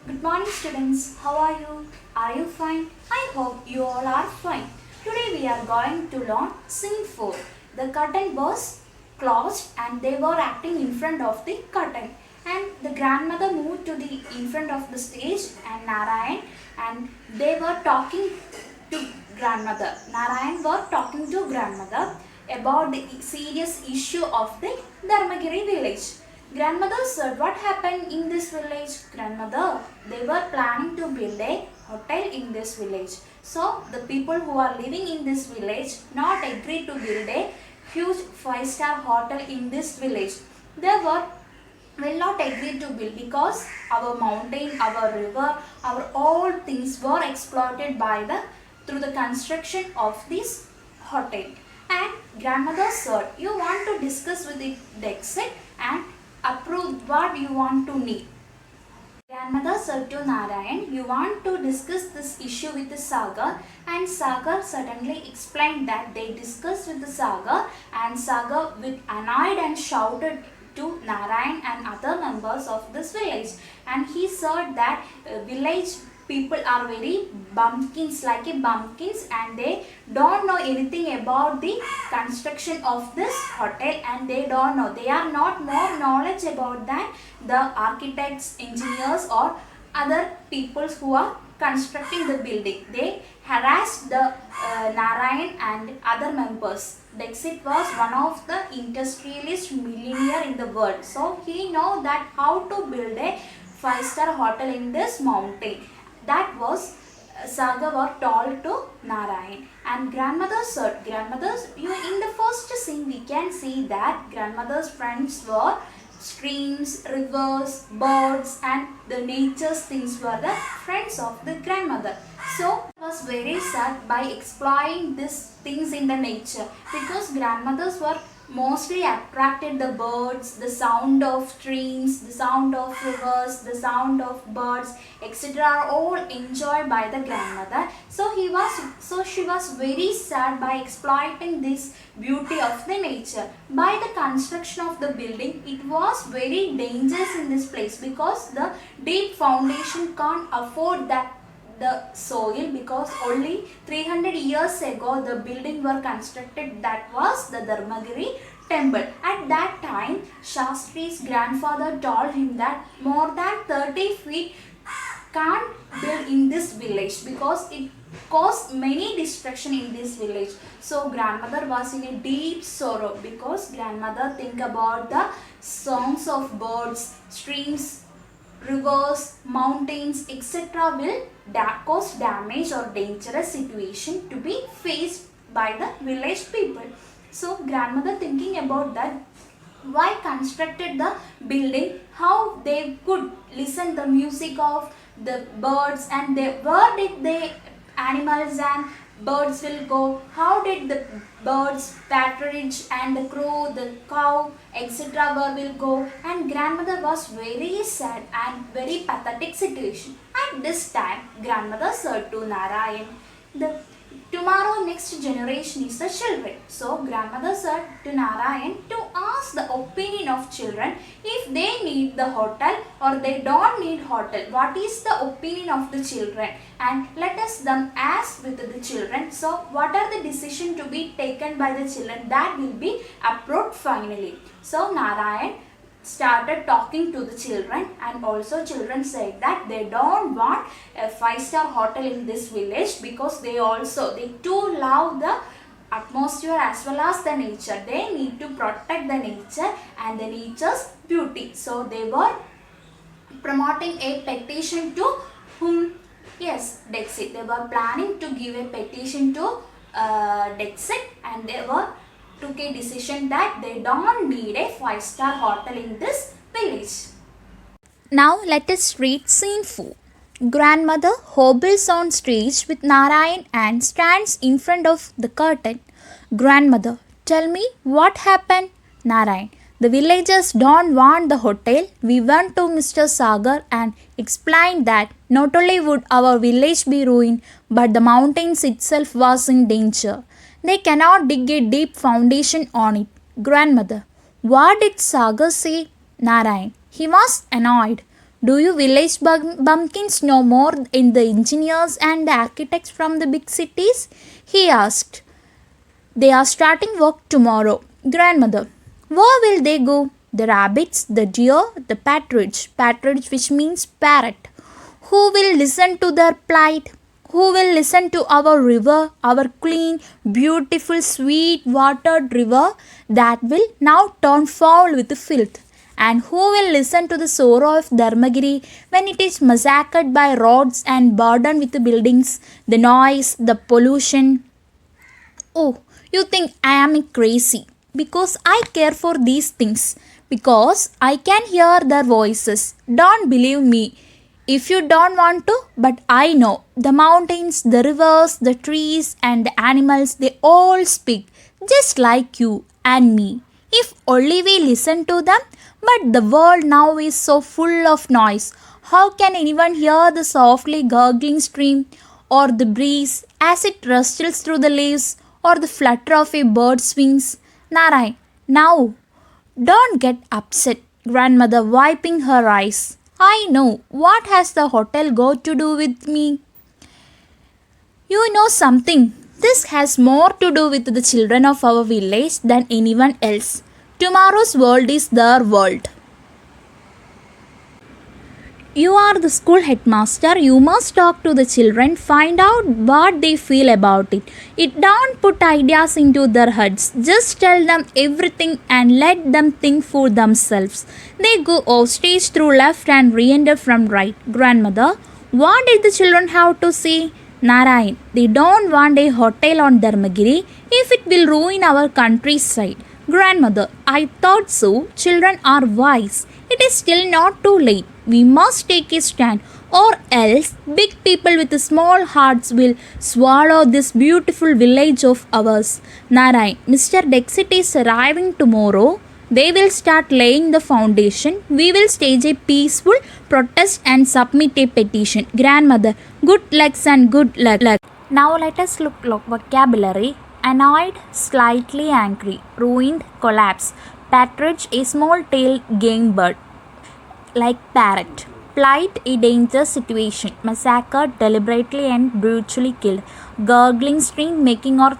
Good morning students, how are you? Are you fine? I hope you all are fine. Today we are going to learn scene 4. The curtain was closed and they were acting in front of the curtain. And the grandmother moved to the in front of the stage and Narayan and they were talking to grandmother. Narayan were talking to grandmother about the serious issue of the Dharmagiri village. Grandmother said, what happened in this village? Grandmother, they were planning to build a hotel in this village. So, the people who are living in this village not agreed to build a huge 5-star hotel in this village. They were will not agree to build because our mountain, our river, our all things were exploited by the through the construction of this hotel. And grandmother said, you want to discuss with the Dexit and approve what you want to need. Grandmother said to Narayan, you want to discuss this issue with the Sagar, and Sagar suddenly explained that they discussed with the Sagar, and Sagar with annoyed and shouted to Narayan and other members of this village, and he said that village people are very bumpkins like a bumpkins and they don't know anything about the construction of this hotel, and they don't know, they are not more knowledge about that the architects, engineers or other people who are constructing the building. They harassed the Narayan and other members. Dexit was one of the industrialist millionaire in the world, so he know that how to build a 5-star hotel in this mountain. That was Saga were told to Narayan, and grandmother said, grandmother's, you in the first scene we can see that grandmother's friends were streams, rivers, birds and the nature's things were the friends of the grandmother. So was very sad by exploring these things in the nature because grandmothers were mostly attracted the birds, the sound of streams, the sound of rivers, the sound of birds, etc. are all enjoyed by the grandmother. So she was very sad by exploiting this beauty of the nature. By the construction of the building, it was very dangerous in this place because the deep foundation can't afford that the soil, because only 300 years ago the building were constructed, that was the Dharmagiri temple. At that time Shastri's grandfather told him that more than 30 feet can't build in this village because it caused many destruction in this village. So grandmother was in a deep sorrow because grandmother think about the songs of birds, streams, rivers, mountains, etc. will cause damage or dangerous situation to be faced by the village people. So grandmother thinking about that, why constructed the building, how they could listen the music of the birds, and they, where did the animals and birds will go, how did the birds, partridge and the crow, the cow, etc. where will go, and grandmother was very sad and very pathetic situation. At this time grandmother said to Narayan, the tomorrow next generation is the children. So grandmother said to Narayan to ask the opinion of children if they need the hotel or they don't need hotel. What is the opinion of the children? And let us them ask with the children. So what are the decision to be taken by the children, that will be approved finally. So Narayan started talking to the children, and also children said that they don't want a 5-star hotel in this village because they too love the atmosphere as well as the nature. They need to protect the nature and the nature's beauty. So they were promoting a petition to whom? Yes, Dexit. They were planning to give a petition to Dexit, and they were took a decision that they don't need a 5-star hotel in this village. Now let us read scene 4. Grandmother hobbles on stage with Narayan and stands in front of the curtain. Grandmother, tell me what happened? Narayan, the villagers don't want the hotel. We went to Mr. Sagar and explained that not only would our village be ruined, but the mountains itself was in danger. They cannot dig a deep foundation on it. Grandmother, what did Sagar say? Narayan, he was annoyed. Do you village bumpkins know more in the engineers and the architects from the big cities? He asked. They are starting work tomorrow. Grandmother. Where will they go? The rabbits, the deer, the partridge. Partridge, which means parrot. Who will listen to their plight? Who will listen to our river, our clean, beautiful, sweet watered river that will now turn foul with filth? And who will listen to the sorrow of Dharmagiri when it is massacred by roads and burdened with the buildings, the noise, the pollution? Oh, you think I am crazy because I care for these things, because I can hear their voices. Don't believe me if you don't want to, but I know the mountains, the rivers, the trees, and the animals, they all speak just like you and me. If only we listen to them, but the world now is so full of noise. How can anyone hear the softly gurgling stream, or the breeze as it rustles through the leaves, or the flutter of a bird's wings? Narayan, now don't get upset, grandmother wiping her eyes. I know. What has the hotel got to do with me? You know something. This has more to do with the children of our village than anyone else. Tomorrow's world is their world. You are the school headmaster. You must talk to the children, find out what they feel about it. Don't put ideas into their heads. Just tell them everything and let them think for themselves. They go off stage through left and re-enter from right. Grandmother, what did the children have to say? Narayan, they don't want a hotel on Dharmagiri if it will ruin our countryside. Grandmother, I thought so. Children are wise. It is still not too late. We must take a stand, or else big people with small hearts will swallow this beautiful village of ours. Narayan, Mr. Dixit is arriving tomorrow. They will start laying the foundation. We will stage a peaceful protest and submit a petition. Grandmother, good luck and good luck. Now let us look vocabulary. Annoyed, slightly angry, ruined, collapse. Partridge, a small-tailed game bird, like parrot. Plight, a dangerous situation, massacred, deliberately and brutally killed. Gurgling stream, making or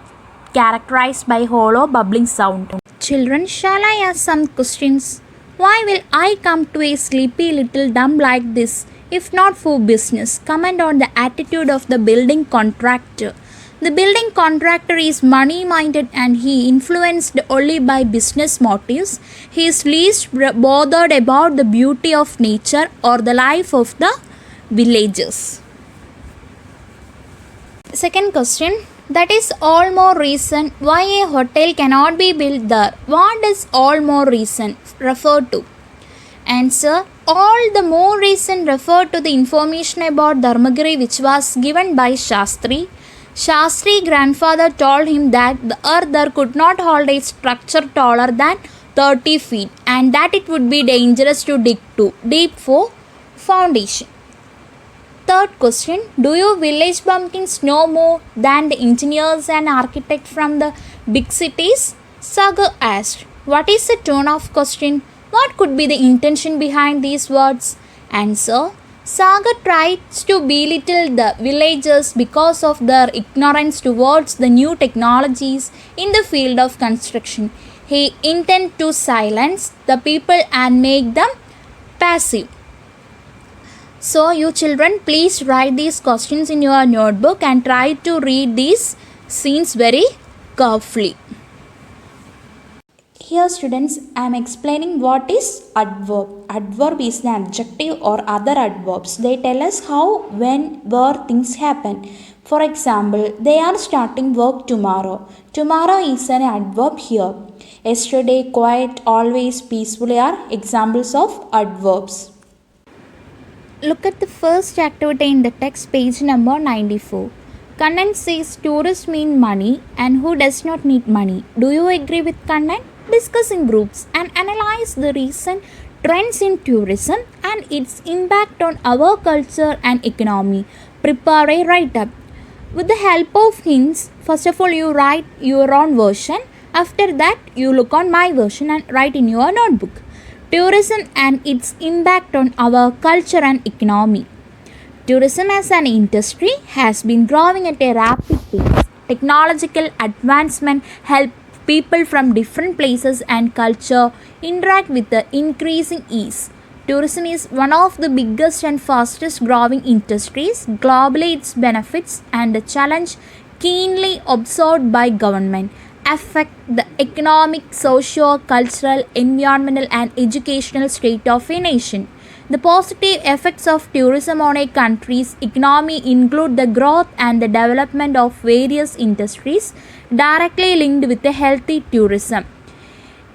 characterized by hollow bubbling sound. Children, shall I ask some questions? Why will I come to a sleepy little dump like this, if not for business? Comment on the attitude of the building contractor. The building contractor is money-minded and he influenced only by business motives. He is least bothered about the beauty of nature or the life of the villagers. Second question. That is all more reason why a hotel cannot be built there. What does all more reason refer to? Answer. All the more reason refer to the information about Dharmagiri which was given by Shastri. Shastri grandfather told him that the earth there could not hold a structure taller than 30 feet and that it would be dangerous to dig too deep for foundation. Third question. Do you village bumpkins know more than the engineers and architects from the big cities? Sagar asked. What is the tone of question? What could be the intention behind these words? Answer. Sagar tries to belittle the villagers because of their ignorance towards the new technologies in the field of construction. He intends to silence the people and make them passive. So, you children, please write these questions in your notebook and try to read these scenes very carefully. Here students, I am explaining what is adverb. Adverb is the adjective or other adverbs. They tell us how, when, where things happen. For example, they are starting work tomorrow. Tomorrow is an adverb here. Yesterday, quiet, always, peacefully are examples of adverbs. Look at the first activity in the text, page number 94. Kannan says tourists mean money and who does not need money. Do you agree with Kannan? Discuss in groups and analyze the recent trends in tourism and its impact on our culture and economy. Prepare a write-up. With the help of hints, first of all you write your own version. After that you look on my version and write in your notebook. Tourism and its impact on our culture and economy. Tourism as an industry has been growing at a rapid pace. Technological advancement help people from different places and culture interact with the increasing ease. Tourism is one of the biggest and fastest growing industries. Globally, its benefits and the challenge keenly observed by government affect the economic, socio cultural, environmental, and educational state of a nation. The positive effects of tourism on a country's economy include the growth and the development of various industries directly linked with a healthy tourism.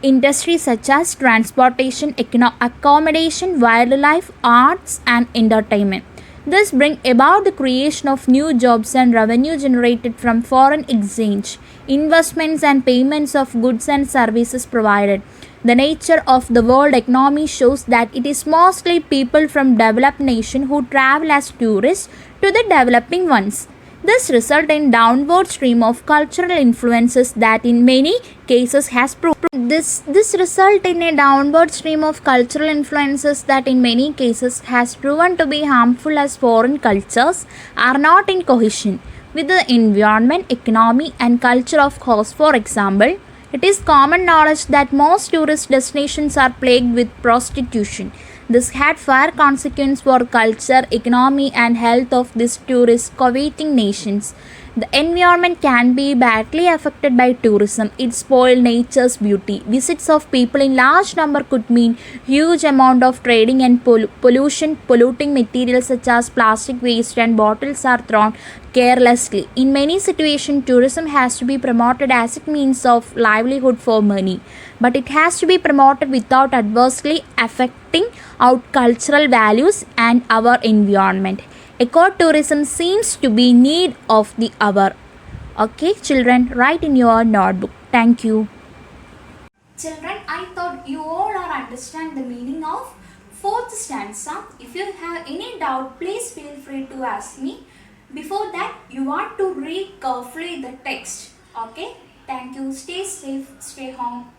Industries such as transportation, accommodation, wildlife, arts, and entertainment. This bring about the creation of new jobs and revenue generated from foreign exchange, investments and payments of goods and services provided. The nature of the world economy shows that it is mostly people from developed nations who travel as tourists to the developing ones. This result in downward stream of cultural influences that in many cases has proven this result in a downward stream of cultural influences that in many cases has proven to be harmful as foreign cultures are not in cohesion with the environment, economy and culture of host. For example, it is common knowledge that most tourist destinations are plagued with prostitution. This had far consequences for culture, economy and health of these tourist coveting nations. The environment can be badly affected by tourism. It spoils nature's beauty. Visits of people in large number could mean huge amount of trading and pollution. Polluting materials such as plastic waste and bottles are thrown carelessly. In many situations, tourism has to be promoted as a means of livelihood for many, but it has to be promoted without adversely affecting our cultural values and our environment. Ecotourism seems to be need of the hour. Okay, children, write in your notebook. Thank you. Children, I thought you all are understand the meaning of fourth stanza. If you have any doubt, please feel free to ask me. Before that, you want to read carefully the text. Okay? Thank you. Stay safe. Stay home.